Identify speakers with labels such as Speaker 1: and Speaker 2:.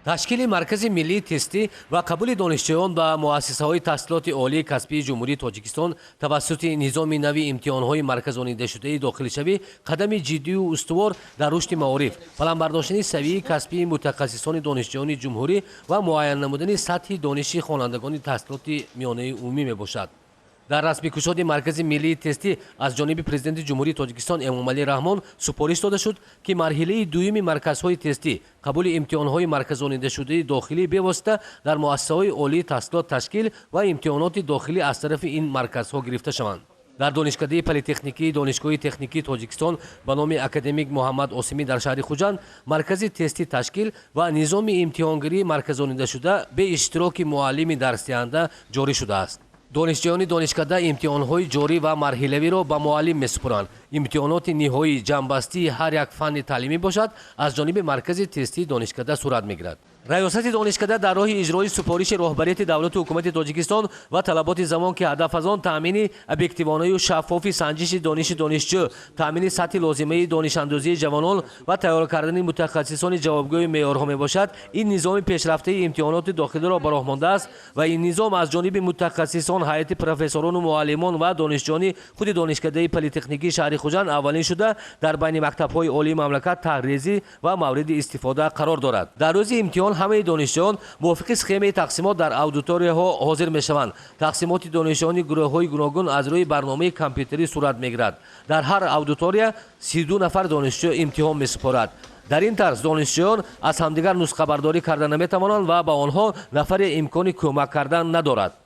Speaker 1: ташкили маркази миллии тестӣ ва қабули донишҷӯён ба муассисаҳои таҳсилоти олии касбии ҷумҳурии тоҷикистон тавассути низоми нави имтиҳонҳои марказонидашудаи дохилишавӣ қадами ҷиддию устувор дар рушди маориф, баландбардоштани савияи касбии мутахассисони донишҷӯёни ҷумҳурӣ ва муайян намудани сатҳи дониши хонандагони таҳсилоти миёнаи умумӣ мебошад. дар расмикушоди маркази миллии тестӣ аз ҷониби президенти ҷумҳурии тоҷикистон Эмомалӣ Раҳмон супориш дода шуд, ки марҳилаи дуюми марказҳои тестӣ қабули имтиҳонҳои марказонидашудаи дохилӣ бевосита дар муассисаҳои олии таҳсилот ташкил ва имтиҳоноти дохилӣ аз тарафи ин марказҳо гирифта шаванд. дар донишкадаи политехникии донишгоҳи техникии тоҷикистон ба номи академик Муҳаммад Осимӣ дар шаҳри Хуҷанд маркази тестӣ ташкил ва низоми имтиҳонгирии марказонидашуда бе иштироки муаллими дарсдиҳанда ҷорӣ шудааст. донишҷӯёни донишкада имтиҳонҳои ҷорӣ ва марҳилавиро ба муаллим месупуранд. имтиҳоноти ниҳоӣ ҷамъбастии ҳар як фанни таълимӣ бошад, аз ҷониби маркази тестии донишкада сурат мегирад. раёсати донишкада дар роҳи иҷрои супориши роҳбарияти давлати ҳукумати Тоҷикистон ва талаботи замон, ки ҳадаф аз он таъмини объективонаю шаффофи санҷиши дониши донишҷӯ, таъмини сатҳи лозимаи донишандозии ҷавонон ва тайёр кардани мутахассисони ҷавобгӯи меъёрҳо мебошад. ин низоми пешрафтаи имтиҳоноти дохилиро ба роҳ мондааст ва ин низом аз ҷониби мутахассисон, ҳайати профессорону муаллимон ва донишҷӯёни худи донишкадаи политехникии шаҳри Хуҷанд аввалин шуда дар байни мактабҳои олии мамлакат таҳризӣ ва мавриди истифода қарор дорад. дар рӯзи имтиҳон ҳамаи донишҷӯён мувофиқи схемаи тақсимот дар аудиторияҳо ҳозир мешаванд. тақсимоти донишҷӯёни гурӯҳҳои гуногун аз рӯи барномаи компютерӣ сурат мегирад. дар ҳар аудитория 32 нафар донишҷӯ имтиҳон месупорад. дар ин тарз донишҷӯён аз ҳамдигар нусхабардорӣ карда наметавонанд ва ба онҳо нафаре имкони кӯмак кардан надорад.